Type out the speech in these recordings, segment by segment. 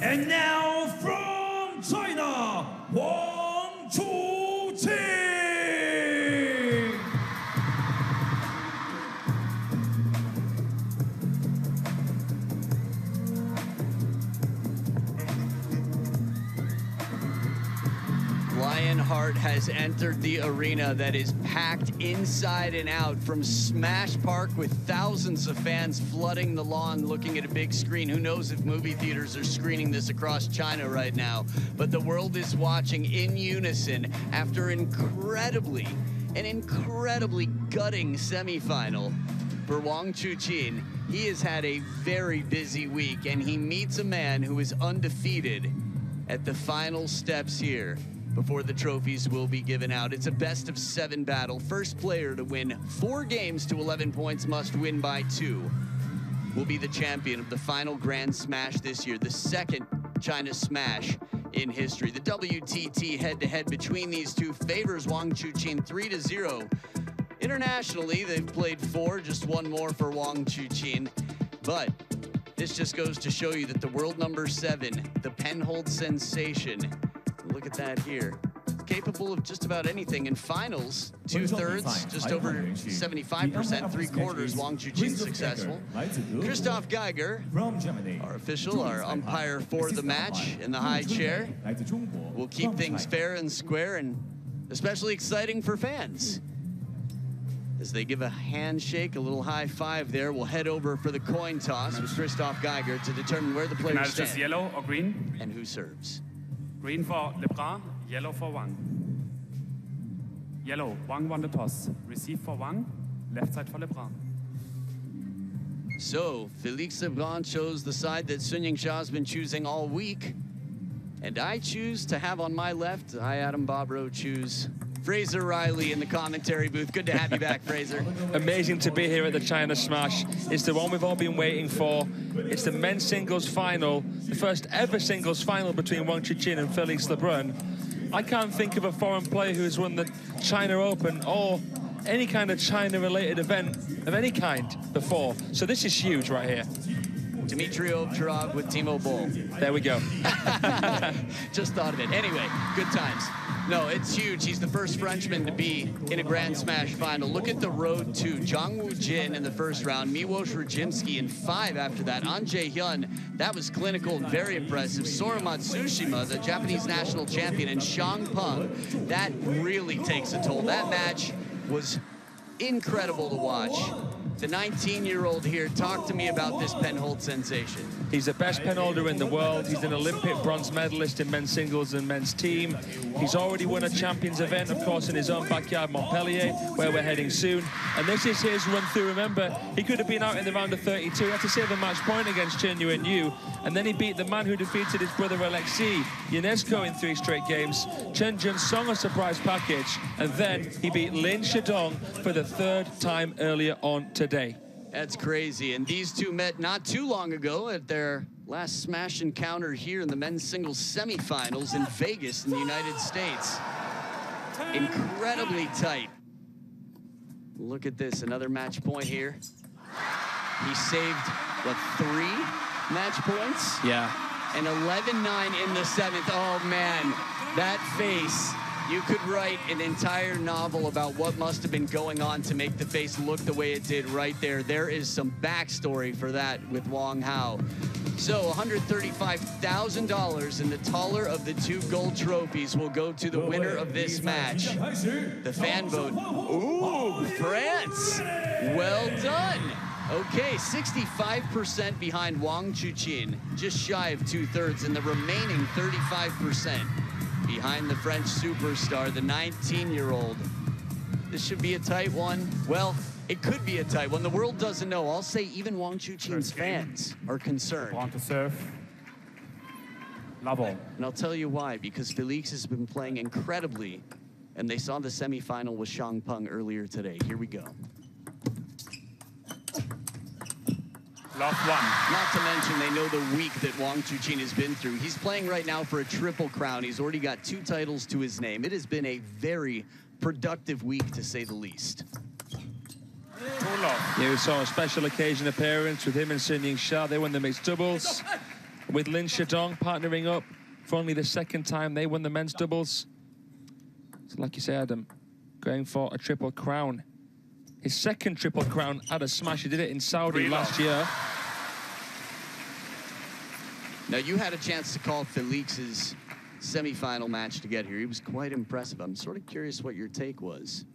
And now from China, Wang Chuqin. Lionheart has entered the arena that is packed inside and out from Smash Park with thousands of fans flooding the lawn looking at a big screen. Who knows if movie theaters are screening this across China right now, but the world is watching in unison after an incredibly gutting semifinal for Wang Chuqin. He has had a very busy week and he meets a man who is undefeated at the final steps here before the trophies will be given out. It's a best-of-7 battle. First player to win 4 games to 11 points must win by 2. Will be the champion of the final Grand Smash this year, the second China Smash in history. The WTT head-to-head between these two favors Wang Chuqin 3-0. Internationally, they've played 4, just 1 more for Wang Chuqin. But this just goes to show you that the world number 7, the penhold sensation, look at that here, capable of just about anything. In finals, 2/3, just over 75%, 3/4, Wang Chuqin successful. Christoph Geiger, our official, our umpire for the match in the high chair, will keep things fair and square and especially exciting for fans. As they give a handshake, a little high five there, we'll head over for the coin toss with Christoph Geiger to determine where the players stand yellow or green, and who serves. Green for LEBRUN, yellow for Wang. Yellow, Wang won the toss. Receive for Wang, left side for LEBRUN. So, Felix LeBrun chose the side that Sun Yingxia has been choosing all week. And I choose to have on my left, I, Adam Bobrow, choose Fraser Riley in the commentary booth. Good to have you back, Fraser. Amazing to be here at the China Smash. It's the one we've all been waiting for. It's the men's singles final, the first ever singles final between Wang Chuqin and Felix LeBrun. I can't think of a foreign player who has won the China Open or any kind of China-related event of any kind before. So this is huge right here. Dmitry Ovcharov with Timo Boll. There we go. Just thought of it. Anyway, good times. No, it's huge. He's the first Frenchman to be in a Grand Smash final. Look at the road to Jongwoo Jin in the first round, Miłosz Radzimski in 5 after that. An Jae-hyun, that was clinical and very impressive. Sora Matsushima, the Japanese national champion, and Shang Peng, that really takes a toll. That match was incredible to watch. The 19-year-old here, talk to me about this penhold sensation. He's the best penholder in the world. He's an Olympic bronze medalist in men's singles and men's team. He's already won a champions event, of course, in his own backyard, Montpellier, where we're heading soon. And this is his run through. Remember, he could have been out in the round of 32. He had to save a match point against Chen Yuan-Yu. And then he beat the man who defeated his brother Alexei Ionesco in 3 straight games. Chen Jun-song a surprise package. And then he beat Lin Shidong for the 3rd time earlier on today. That's crazy. And these two met not too long ago at their last Smash encounter here in the men's singles semifinals in Vegas in the United States. Incredibly tight. Look at this, another match point here. He saved, what, 3 match points? Yeah. And 11-9 in the 7th. Oh man, that face. You could write an entire novel about what must have been going on to make the face look the way it did right there. There is some backstory for that with Wang Hao. So $135,000 and the taller of the 2 gold trophies will go to the winner of this match. The fan vote. Ooh, France. Well done. Okay, 65% behind Wang Chuqin, just shy of 2/3, and the remaining 35% behind the French superstar, the 19-year-old. This should be a tight one. Well, it could be a tight one. The world doesn't know. I'll say even Wang Chuqin's fans are concerned. Want to serve. Level. And I'll tell you why, because Felix has been playing incredibly, and they saw the semifinal with Shang Peng earlier today. Here we go. Love 1. Not to mention, they know the week that Wang Chuqin has been through. He's playing right now for a triple crown. He's already got 2 titles to his name. It has been a very productive week, to say the least. Too low. Yeah, we saw a special occasion appearance with him and Sun Ying-sha. They won the mixed doubles. With Lin Shadong partnering up for only the second time they won the men's doubles. So like you say, Adam, going for a triple crown. His second triple crown at a smash. He did it in Saudi last year. Now, you had a chance to call Felix's semifinal match to get here. He was quite impressive. I'm sort of curious what your take was.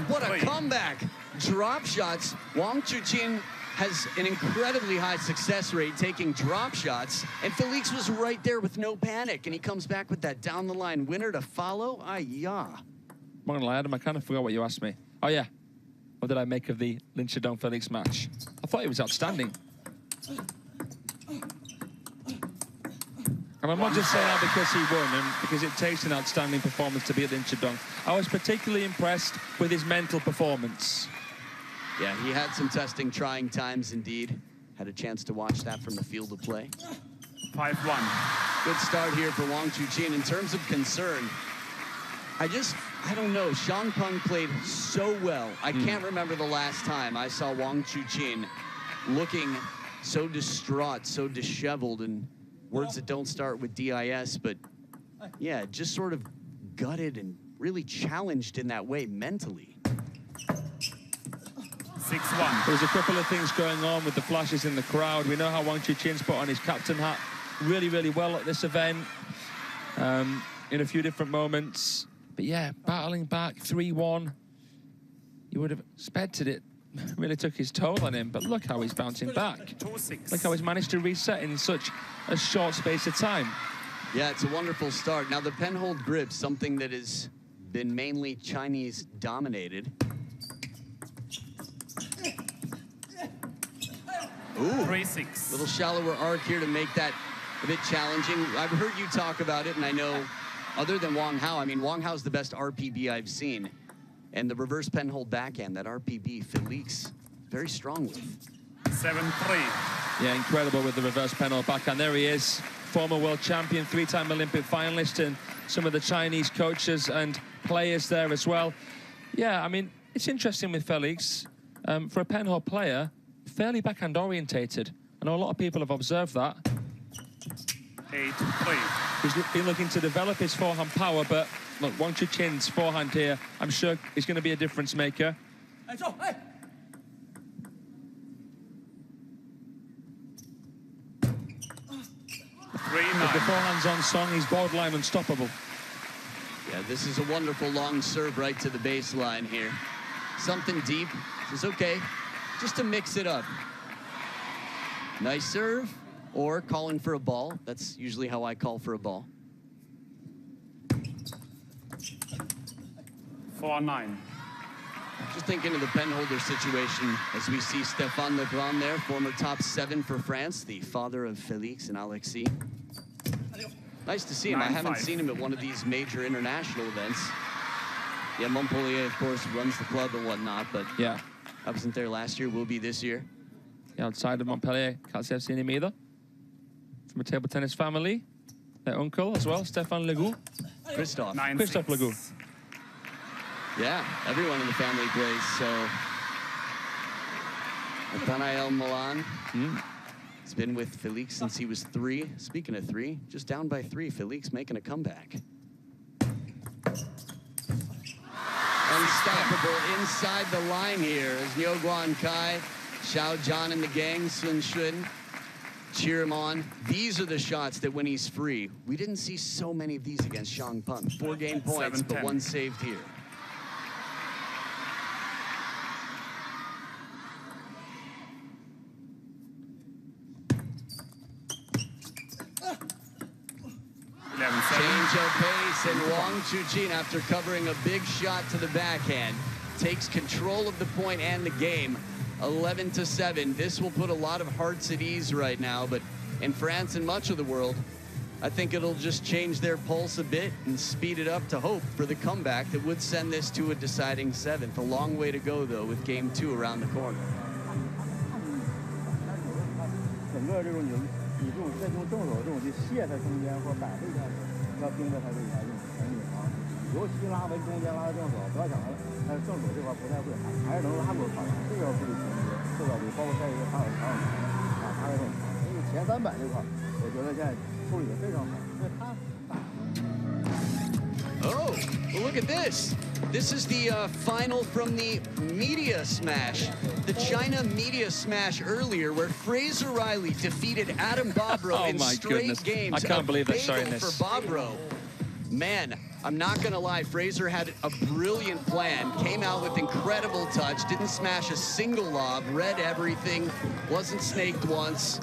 What a comeback. Drop shots. Wang Chuqin has an incredibly high success rate taking drop shots, and Felix was right there with no panic, and he comes back with that down the line winner to follow. Ay-ya. I'm not gonna lie, Adam, I kind of forgot what you asked me. Oh yeah, what did I make of the Lin Shadong Felix match? I thought it was outstanding. And I'm not just saying that because he won and because it takes an outstanding performance to beat Lin Shadong. I was particularly impressed with his mental performance. Yeah, he had some testing, trying times indeed. Had a chance to watch that from the field of play. 5-1. Good start here for Wang Chuqin. In terms of concern, I don't know. Sean Peng played so well. I can't remember the last time I saw Wang Chuqin looking so distraught, so disheveled, and words that don't start with DIS, but yeah, just sort of gutted and really challenged in that way mentally. 6-1. There's a couple of things going on with the flashes in the crowd. We know how Wang Chuqin's put on his captain hat really, really well at this event in a few different moments. But yeah, battling back 3-1. You would have expected it. Really took his toll on him, but look how he's bouncing back. 2-6. Look how he's managed to reset in such a short space of time. Yeah, it's a wonderful start. Now, the penhold grip, something that has been mainly Chinese dominated. Ooh, 3-6. little shallower arc here to make that a bit challenging. I've heard you talk about it, and I know, other than Wang Hao, I mean, Wang Hao's the best RPB I've seen. And the reverse penhold backhand, that RPB, Felix, very strong with. 7-3. Yeah, incredible with the reverse penhold backhand. There he is, former world champion, three-time Olympic finalist, and some of the Chinese coaches and players there as well. Yeah, I mean, it's interesting with Felix. For a penhold player, fairly backhand orientated. I know a lot of people have observed that. 8-3. He's been looking to develop his forehand power, but look, Wang Chuqin's forehand here, I'm sure is going to be a difference maker. 3-9. If the forehand's on song, he's borderline unstoppable. Yeah, this is a wonderful long serve right to the baseline here. Something deep. It's okay, just to mix it up. Nice serve, or calling for a ball. That's usually how I call for a ball. 4-9. Just thinking of the penholder situation as we see Stéphane LEBRUN there, former top 7 for France, the father of Felix and Alexis. Nice to see him. I haven't seen him at one of these major international events. Yeah, Montpellier, of course, runs the club and whatnot, but Yeah. I wasn't there last year, will be this year. Yeah, outside of Montpellier, can't say I've seen him either. From a table tennis family. Their uncle as well, Stéphane Legout. Christophe. 9-6. Christophe Legout. Yeah, everyone in the family plays, so. Nathanael Milan. He's been with Felix since he was 3. Speaking of 3, just down by 3, Felix making a comeback. Unstoppable inside the line here as Nyo Guan Kai, Xiao Zhan and the gang, Sun Shun, cheer him on. These are the shots that when he's free. We didn't see so many of these against Sean Peng. 4 game points, 7-10. but 1 saved here. Change of pace, and Wang Chuqin, after covering a big shot to the backhand, takes control of the point and the game. 11-7. This will put a lot of hearts at ease right now, but in France and much of the world, I think it'll just change their pulse a bit and speed it up to hope for the comeback that would send this to a deciding 7th. A long way to go, though, with game 2 around the corner. 你这种再用正手这种去卸它中间或摆它一下，要盯着它这一下用前拧啊，尤其拉回中间拉正手，不要想它正手这块不太会，还是能拉过它的，这个要注意前提，这个注意，包括再一个它有长啊，它也很长，所以前300这块，我觉得现在处理的非常好，因为它打。Oh, well, look at this. This is the final from the Media Smash. The China Media Smash earlier, where Fraser Riley defeated Adam Bobrow in straight games. I can't believe they're showing For this. Bobrow. Man, I'm not gonna lie, Fraser had a brilliant plan, came out with incredible touch, didn't smash a single lob, read everything, wasn't snaked once,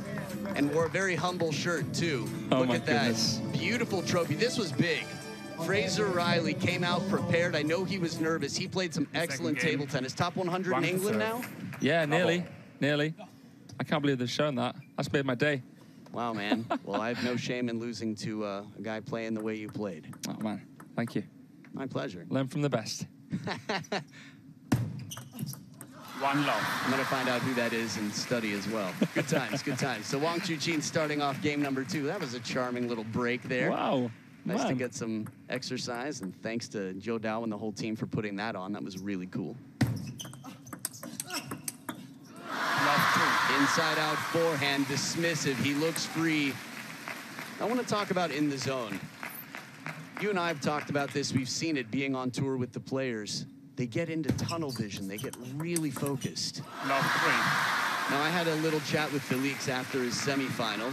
and wore a very humble shirt too. Look at that, beautiful trophy. This was big. Fraser Riley came out prepared. I know he was nervous. He played some excellent table tennis. Top 100 in England now? Yeah, nearly. I can't believe they've shown that. That's made my day. Wow, man. Well, I have no shame in losing to a guy playing the way you played. Oh, man. Thank you. My pleasure. Learn from the best. One love. I'm going to find out who that is and study as well. Good times, good times. So Wang Chuqin starting off game number 2. That was a charming little break there. Wow. Nice to get some exercise, and thanks to Joe Dow and the whole team for putting that on. That was really cool. Inside out forehand, dismissive. He looks free. I want to talk about in the zone. You and I have talked about this. We've seen it being on tour with the players. They get into tunnel vision. They get really focused. Love 3. Now, I had a little chat with Felix after his semifinal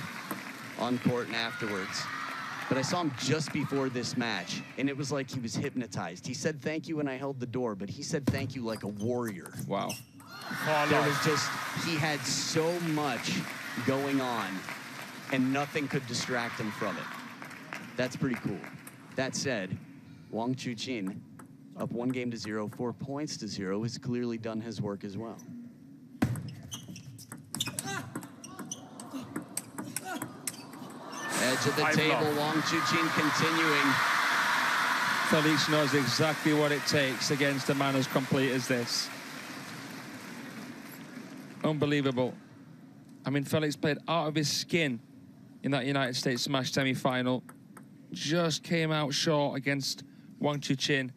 on court and afterwards. But I saw him just before this match, and it was like he was hypnotized. He said thank you when I held the door, but he said thank you like a warrior. Wow. There was just, he had so much going on, and nothing could distract him from it. That's pretty cool. That said, Wang Chuqin, up 1-0, 4 points to 0, has clearly done his work as well. Edge of the table, Wang Chuqin continuing. Felix knows exactly what it takes against a man as complete as this. Unbelievable. I mean, Felix played out of his skin in that United States Smash semi-final. Just came out short against Wang Chuqin.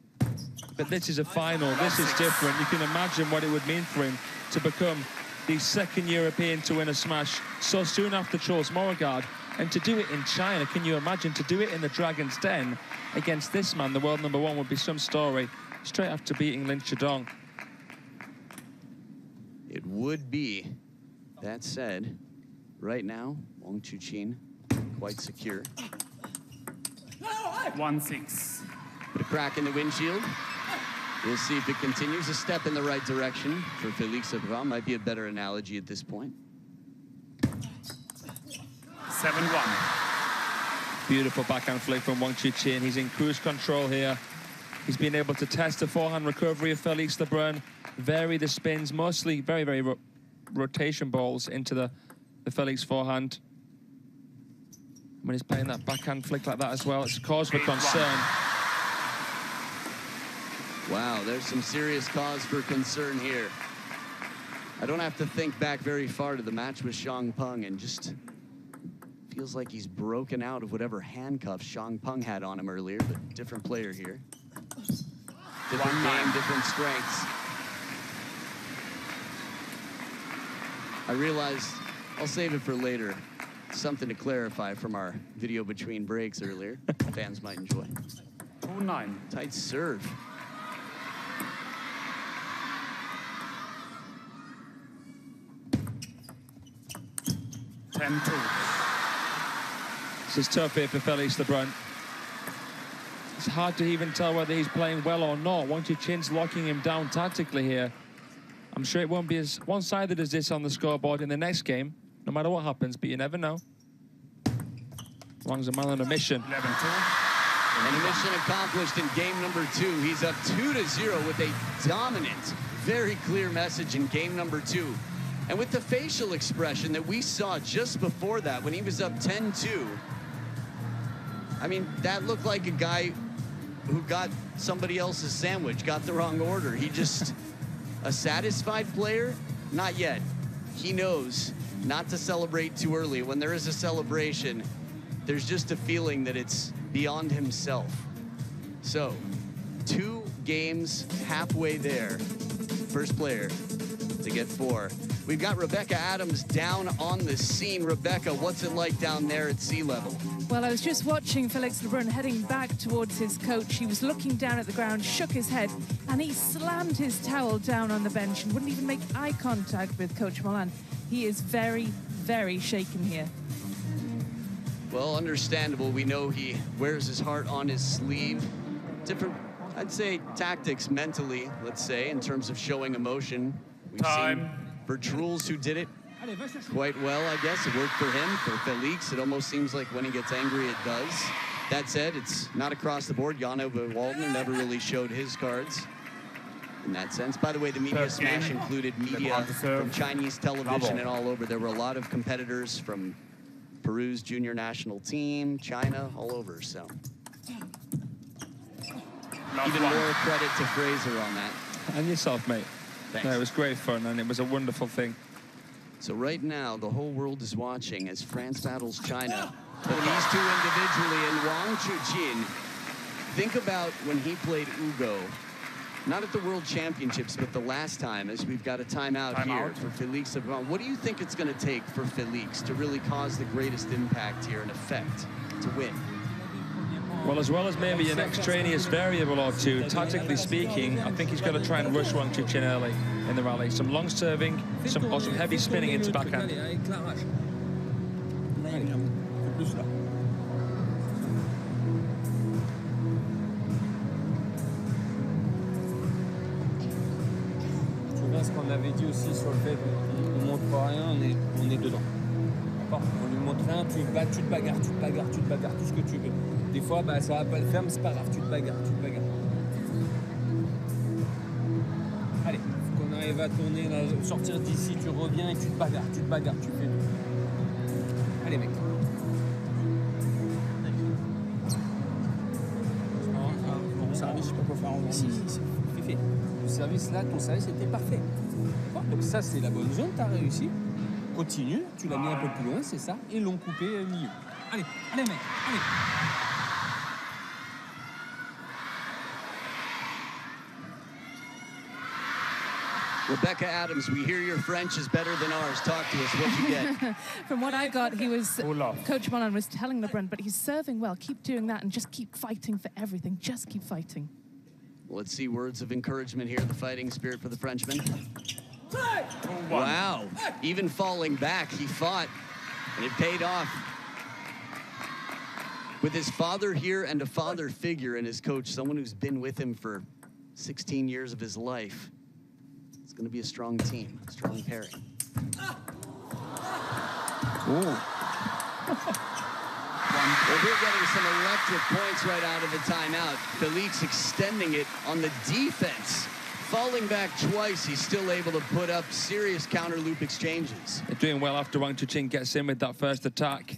But this is a final. This is different. You can imagine what it would mean for him to become the second European to win a Smash so soon after Charles Beauregard. And to do it in China, can you imagine? To do it in the Dragon's Den against this man, the world #1, would be some story. Straight after beating Lin Chidong. It would be. That said, right now, Wang Chuqin quite secure. 1-6. Put a crack in the windshield. We'll see if it continues. A step in the right direction for Felix LEBRUN. Might be a better analogy at this point. 7-1. Beautiful backhand flick from Wang Chuqin. He's in cruise control here. He's been able to test the forehand recovery of Felix LEBRUN, vary the spins, mostly very rotation balls into the Felix forehand. When he's playing that backhand flick like that as well, it's a cause for concern. Wow, there's some serious cause for concern here. I don't have to think back very far to the match with Xiang Peng, and just feels like he's broken out of whatever handcuffs Xiang Peng had on him earlier, but different player here. Different game, different strengths. I realized, I'll save it for later, something to clarify from our video between breaks earlier. Fans might enjoy. 2-9. Tight serve. This is tough here for Felix LEBRUN. It's hard to even tell whether he's playing well or not. Wang Chuqin's locking him down tactically here. I'm sure it won't be as one-sided as this on the scoreboard in the next game, no matter what happens, but you never know. Wang's a man on a mission. 11-2. And a mission accomplished in game number 2. He's up 2-0 with a dominant, very clear message in game number 2. And with the facial expression that we saw just before that, when he was up 10-2, I mean, that looked like a guy who got somebody else's sandwich, got the wrong order. He just, a satisfied player? Not yet. He knows not to celebrate too early. When there is a celebration, there's just a feeling that it's beyond himself. So, 2 games halfway there. First player to get 4. We've got Rebecca Adams down on the scene. Rebecca, what's it like down there at sea level? Well, I was just watching Felix LEBRUN heading back towards his coach. He was looking down at the ground, shook his head, and he slammed his towel down on the bench and wouldn't even make eye contact with Coach Molan. He is very, very shaken here. Well, understandable. We know he wears his heart on his sleeve. Different, I'd say, tactics mentally, let's say, in terms of showing emotion. We've seen Vertruls who did it quite well, I guess. It worked for him. For Felix, it almost seems like when he gets angry, it does. That said, it's not across the board. Jano Waldner never really showed his cards in that sense. By the way, the media smash included media from Chinese television and all over. There were a lot of competitors from Peru's junior national team, China, all over, so. Even more credit to Fraser on that. And yourself, mate. Thanks. No, it was great fun, and it was a wonderful thing. So right now, the whole world is watching as France battles China. But these 2 individually, and Wang Chuqin, think about when he played Ugo, not at the World Championships, but the last time, as we've got a timeout here for Felix LEBRUN. What do you think it's going to take for Felix to really cause the greatest impact here and effect to win? Well, as well as maybe an extraneous variable or 2, tactically speaking, I think he's got to try and rush Wang Chuqin early in the rally. Some long serving, some heavy spinning into backhand. Ce qu'on avait dit aussi sur le fait qu'on ne montre pas rien, on est dedans. On lui montre rien, tu te bagarres, tout ce que tu veux. Des fois, bah, ça va pas le faire, mais c'est pas grave, tu te bagarres. Allez, faut qu'on arrive à tourner, là, sortir d'ici, tu reviens et tu te bagarres, tu fais. Allez, mec. Bon service, je sais pas quoi faire en vrai. Si, c'est fait. Le service là, ton service était parfait. Donc ça, c'est la bonne zone, t'as réussi. Continue, tu l'as mis un peu plus loin, c'est ça, et l'ont coupé au milieu. Allez, mec, allez. Rebecca Adams, we hear your French is better than ours. Talk to us. What'd you get? From what I got, Coach Molan was telling LEBRUN, but he's serving well. Keep doing that and just keep fighting for everything. Just keep fighting. Let's see words of encouragement here. The fighting spirit for the Frenchman. Wow. Even falling back, he fought, and it paid off. With his father here and a father figure in his coach, someone who's been with him for 16 years of his life, it's going to be a strong team, a strong pairing. Well, we're getting some electric points right out of the timeout. Felix extending it on the defense. Falling back twice, he's still able to put up serious counter loop exchanges. They're doing well after Wang Chuqin gets in with that first attack.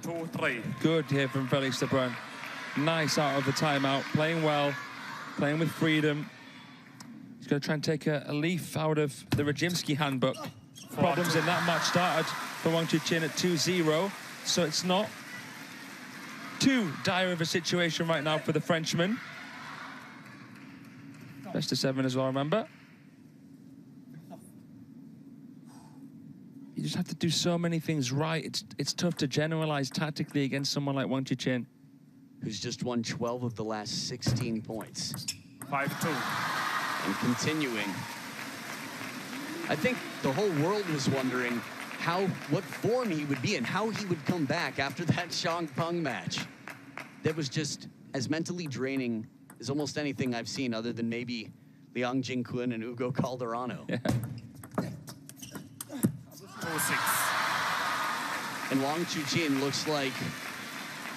2-3. Good here from Felix LEBRUN. Nice out of the timeout, playing well, playing with freedom. He's going to try and take a leaf out of the Radzimski handbook. Problems in that match started for Wang Chuqin at 2-0, so it's not too dire of a situation right now for the Frenchman. Best of 7 as well, remember. You just have to do so many things right. It's tough to generalize tactically against someone like Wang Chuqin, who's just won 12 of the last 16 points. 5-2. And continuing. I think the whole world was wondering what form he would be and how he would come back after that Xiang Peng match. That was just as mentally draining as almost anything I've seen, other than maybe Liang Jingquan and Ugo Calderano. Yeah. 4-6. And Wang Chuqin looks like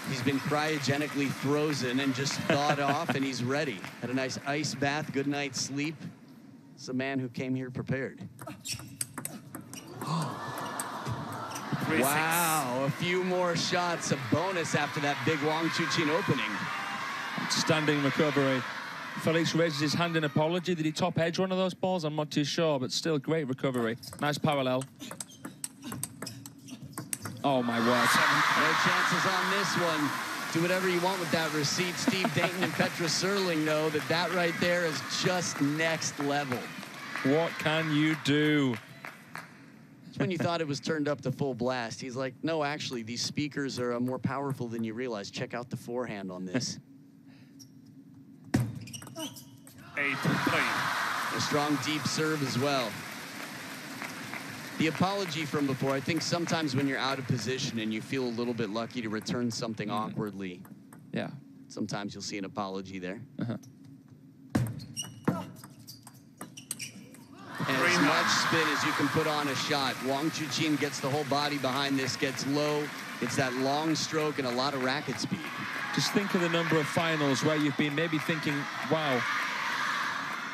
he's been cryogenically frozen and just thawed off, and he's ready. Had a nice ice bath, good night's sleep. It's a man who came here prepared. Wow, a few more shots, a bonus after that big Wang Chuqin opening. Outstanding recovery Felix raises his hand in apology. Did he top edge one of those balls? I'm not too sure, but still great recovery. Nice parallel. Oh, my word. No chances on this one. Do whatever you want with that receipt. Steve Dayton and Petra Serling know that that right there is just next level. What can you do? It's when you thought it was turned up to full blast. He's like, no, actually, these speakers are more powerful than you realize. Check out the forehand on this. 8-3. A strong deep serve as well. The apology from before, I think sometimes when you're out of position and you feel a little bit lucky to return something awkwardly, yeah, sometimes you'll see an apology there. And as much spin as you can put on a shot, Wang Chuqin gets the whole body behind this, gets low. It's that long stroke and a lot of racket speed. Just think of the number of finals where you've been maybe thinking, wow,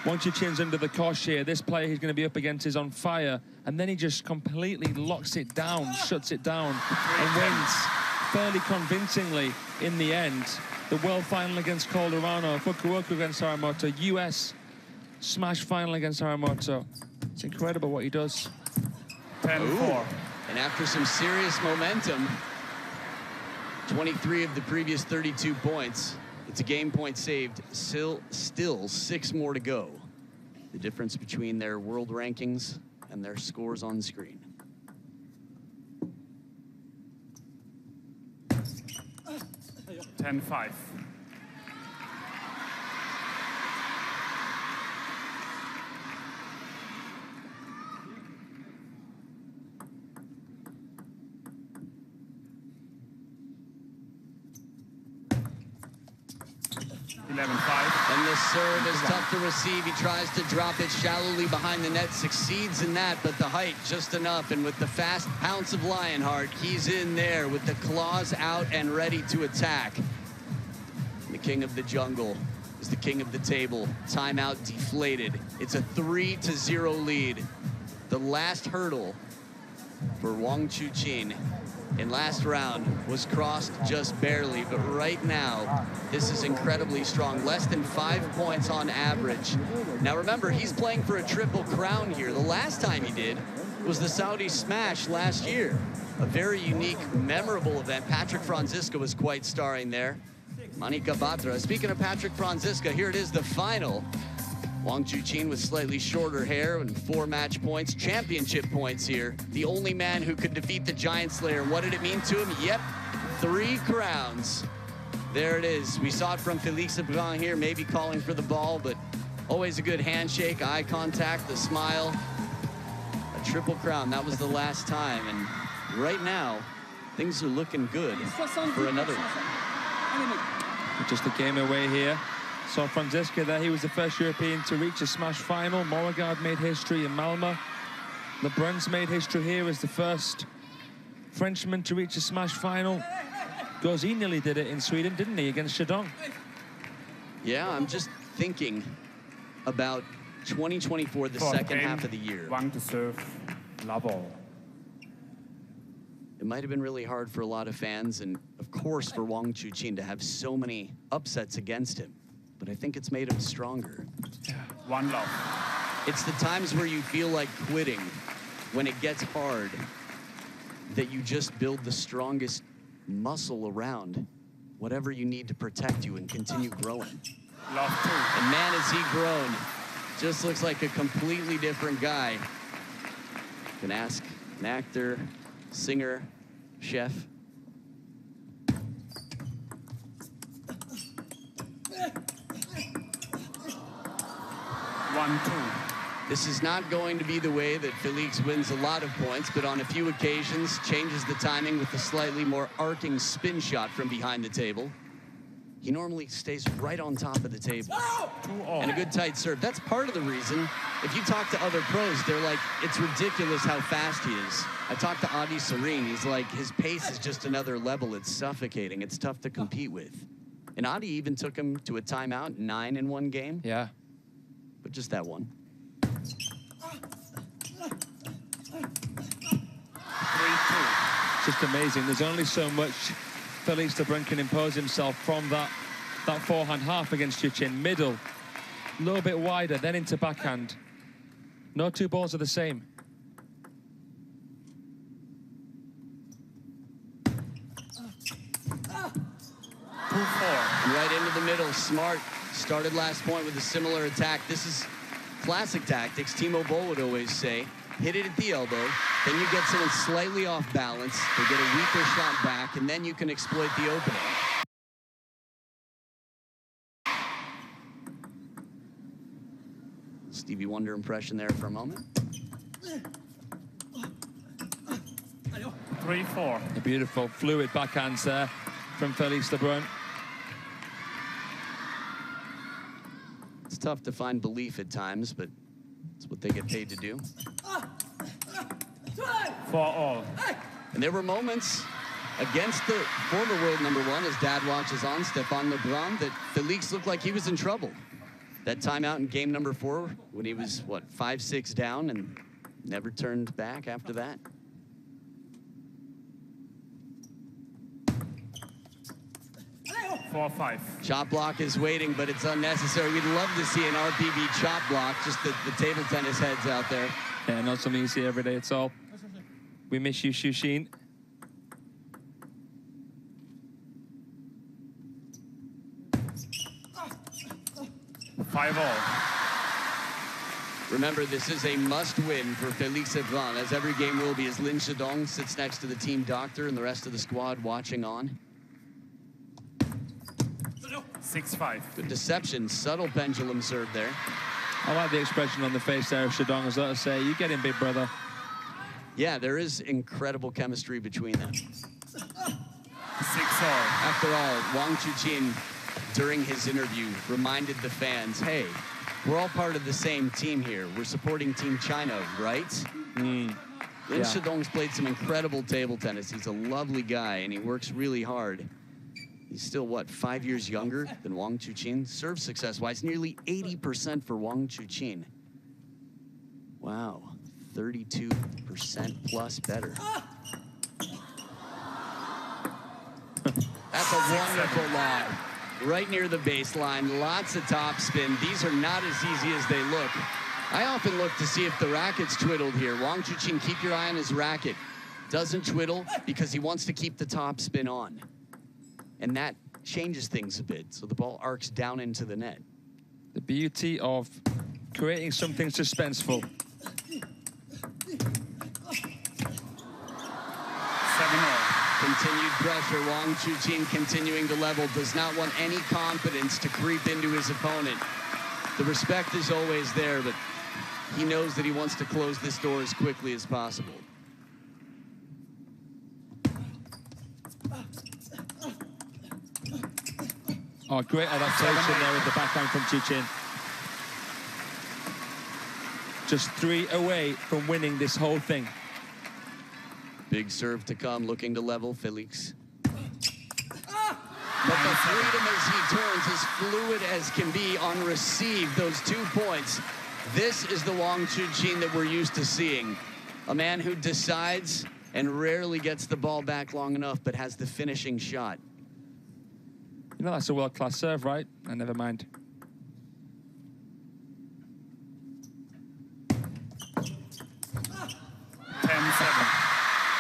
Wang Chuqin's under the cosh here. This player he's going to be up against is on fire. And then he just completely locks it down, shuts it down, and wins fairly convincingly in the end. The World Final against Calderano, Fukuoka against Haramoto, US Smash Final against Haramoto. It's incredible what he does. 10-4. And after some serious momentum, 23 of the previous 32 points. It's a game point saved, still 6 more to go. The difference between their world rankings and their scores on screen. $10-5. 11-5. And the serve is tough to receive. He tries to drop it shallowly behind the net, succeeds in that, but the height just enough. And with the fast pounce of Lionheart, he's in there with the claws out and ready to attack. The king of the jungle is the king of the table. Timeout deflated. It's a 3-0 lead. The last hurdle for Wang Chuqin in last round was crossed just barely, but right now, this is incredibly strong. Less than 5 points on average. Now remember, he's playing for a triple crown here. The last time he did was the Saudi Smash last year. A very unique, memorable event. Patrick Franziska was quite starring there. Monica Batra. Speaking of Patrick Franziska, here it is, the final. Wang Chuqin with slightly shorter hair and 4 match points, championship points here. The only man who could defeat the Giant Slayer. What did it mean to him? Yep, 3 crowns. There it is. We saw it from Felix LEBRUN here, maybe calling for the ball, but always a good handshake, eye contact, the smile. A triple crown, that was the last time. And right now, things are looking good for another one. Just a game away here. Saw Franziska there. He was the first European to reach a Smash final. Morregard made history in Malmö. LeBrun's made history here as the first Frenchman to reach a Smash final. Gauzy nearly did it in Sweden, didn't he, against Shadong? Yeah, I'm just thinking about 2024, the second half of the year. Wang to serve, love all. It might have been really hard for a lot of fans, and of course for Wang Chuqin to have so many upsets against him. But I think it's made him stronger. One love. It's the times where you feel like quitting, when it gets hard, that you just build the strongest muscle around whatever you need to protect you and continue growing. Love 2. And man, has he grown. Just looks like a completely different guy. You can ask an actor, singer, chef. This is not going to be the way that Felix wins a lot of points, but on a few occasions changes the timing with a slightly more arcing spin shot from behind the table. He normally stays right on top of the table. And a good tight serve. That's part of the reason. If you talk to other pros, they're like, it's ridiculous how fast he is. I talked to Adi Serene. He's like, his pace is just another level. It's suffocating. It's tough to compete with. And Adi even took him to a timeout, 9 in one game. Yeah. But just that one. 3-2. Just amazing. There's only so much Felix LeBrun can impose himself from that forehand half against Chuqin. Middle, A little bit wider, then into backhand. No two balls are the same. Right into the middle, smart. Started last point with a similar attack. This is classic tactics. Timo Boll would always say, hit it at the elbow, then you get someone slightly off balance, they get a weaker shot back, and then you can exploit the opening. Stevie Wonder impression there for a moment. 3-4. A beautiful, fluid backhands there from Felix LeBrun. It's tough to find belief at times, but it's what they get paid to do. 4-all. And there were moments against the former world #1, as Dad watches on, Stéphane LeBrun, that Felix looked like he was in trouble. That timeout in game #4 when he was, what, 5-6 down and never turned back after that. Four, 5. Chop block is waiting, but it's unnecessary. We'd love to see an RPB chop block, just the table tennis heads out there. Yeah, not something you see every day at all. We miss you, Chuqin. Five all. Remember, this is a must-win for Felix LeBrun, as every game will be, as Lin Shidong sits next to the team doctor and the rest of the squad watching on. 6-5. Good deception, subtle pendulum serve there. I like the expression on the face there of Shidong, as let us say, you get him, big brother. Yeah, there is incredible chemistry between them. 6-all. After all, Wang Chuqin, during his interview, reminded the fans, hey, we're all part of the same team here. We're supporting Team China, right? Lin Shidong's played some incredible table tennis. He's a lovely guy, and he works really hard. He's still, what, 5 years younger than Wang Chuqin? Serve success-wise, nearly 80% for Wang Chuqin. Wow, 32% plus better. That's a wonderful lob. Right near the baseline, lots of topspin. These are not as easy as they look. I often look to see if the racket's twiddled here. Wang Chuqin, keep your eye on his racket. Doesn't twiddle because he wants to keep the topspin on. And that changes things a bit, so the ball arcs down into the net. The beauty of creating something suspenseful. 7-all. Continued pressure, Wang Chuqin continuing to level, does not want any confidence to creep into his opponent. The respect is always there, but he knows that he wants to close this door as quickly as possible. Oh, great adaptation there with the backhand from Chuqin. Just 3 away from winning this whole thing. Big serve to come, looking to level Felix. But the freedom as he turns, as fluid as can be on receive, those 2 points. This is the Wang Chuqin that we're used to seeing. A man who decides and rarely gets the ball back long enough, but has the finishing shot. You know, that's a world-class serve, right? And never mind.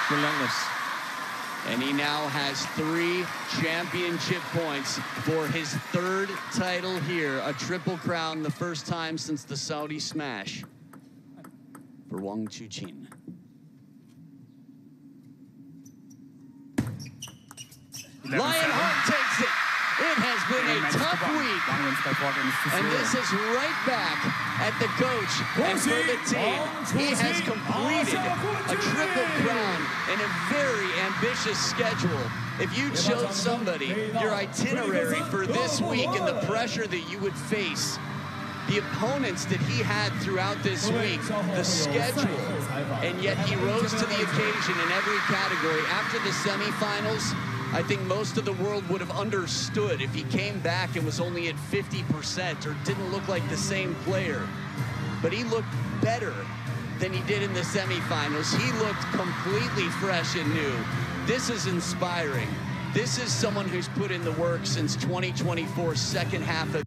Relentless. And he now has 3 championship points for his 3rd title here. A triple crown, the first time since the Saudi Smash for Wang Chuqin. Lionheart takes it. It has been a tough week, and this is right back at the coach and for the team. He has completed a triple crown in a very ambitious schedule. If you chose somebody, your itinerary for this week and the pressure that you would face, the opponents that he had throughout this week, the schedule, and yet he rose to the occasion in every category. After the semifinals, I think most of the world would have understood if he came back and was only at 50% or didn't look like the same player. But he looked better than he did in the semifinals. He looked completely fresh and new. This is inspiring. This is someone who's put in the work since 2024, second half of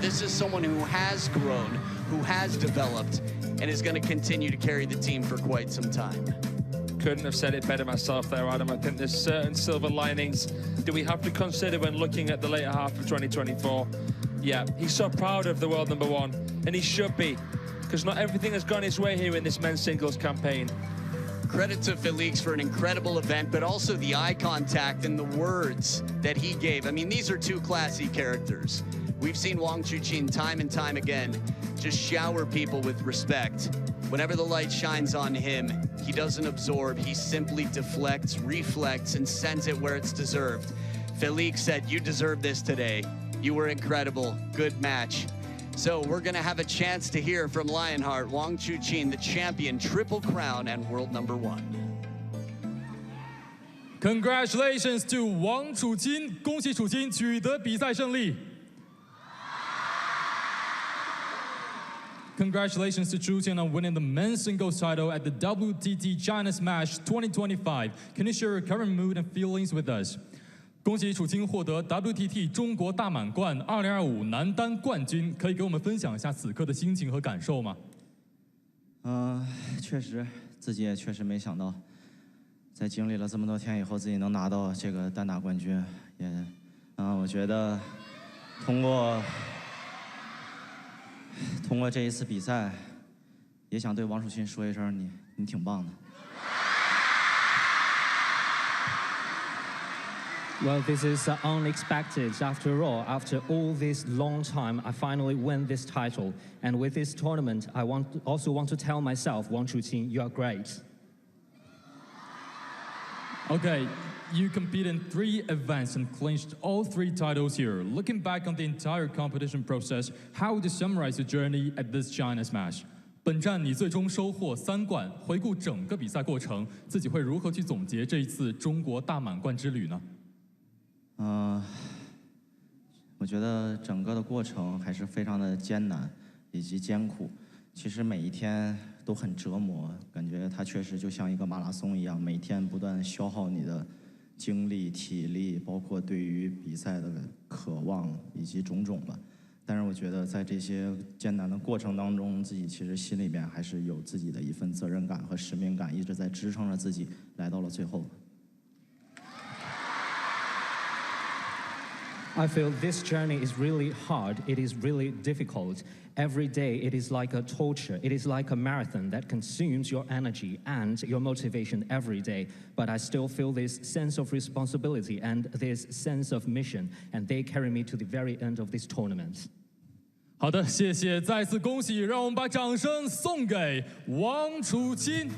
This is someone who has grown, who has developed, and is going to continue to carry the team for quite some time. Couldn't have said it better myself there, Adam. I think there's certain silver linings that we have to consider when looking at the later half of 2024. Yeah, he's so proud of the world number one, and he should be, because not everything has gone his way here in this men's singles campaign. Credit to Felix for an incredible event, but also the eye contact and the words that he gave. I mean, these are two classy characters. We've seen Wang Chuqin time and time again just shower people with respect. Whenever the light shines on him, he doesn't absorb, he simply deflects, reflects, and sends it where it's deserved. Felix said, "You deserve this today. You were incredible. Good match." So we're gonna have a chance to hear from Lionheart, Wang Chuqin, the champion, Triple Crown, and world number one. Congratulations to Wang Chuqin， 恭喜楚金取得比赛胜利。Congratulations to Chuqin on winning the men's singles title at the WTT China Smash 2025. Can you share your current mood and feelings with us? 恭喜楚金获得 WTT 中国大满贯2025男单冠军，可以给我们分享一下此刻的心情和感受吗？确实，自己也确实没想到，在经历了这么多天以后，自己能拿到这个单打冠军，也，我觉得通过这一次比赛，也想对王楚钦说一声，你挺棒的。Well, this is unexpected. After all this long time, I finally win this title. And with this tournament, I also want to tell myself, Wang Chuqin, you are great. Okay, you competed in 3 events and clinched all 3 titles here. Looking back on the entire competition process, how would you summarize your journey at this China Smash? 本站你最终收获3冠，回顾整个比赛过程，自己会如何去总结这一次中国大满贯之旅呢？我觉得整个的过程还是非常的艰难以及艰苦。其实每一天都很折磨，感觉它确实就像一个马拉松一样，每天不断消耗你的精力、体力，包括对于比赛的渴望以及种种吧。但是我觉得在这些艰难的过程当中，自己其实心里面还是有自己的一份责任感和使命感，一直在支撑着自己来到了最后。I feel this journey is really hard. It is really difficult. Every day it is like a torture. It is like a marathon that consumes your energy and your motivation every day. But I still feel this sense of responsibility and this sense of mission, and they carry me to the very end of this tournament. 好的，谢谢，再次恭喜，让我们把掌声送给王楚钦。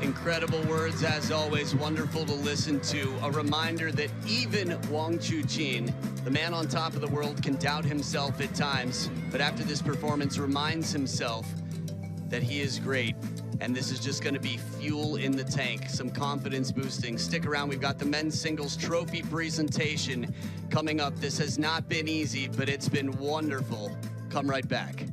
Incredible words, as always, wonderful to listen to. A reminder that even Wang Chuqin, the man on top of the world, can doubt himself at times, but after this performance reminds himself that he is great. And this is just going to be fuel in the tank, some confidence boosting. Stick around, we've got the men's singles trophy presentation coming up. This has not been easy, but it's been wonderful. Come right back.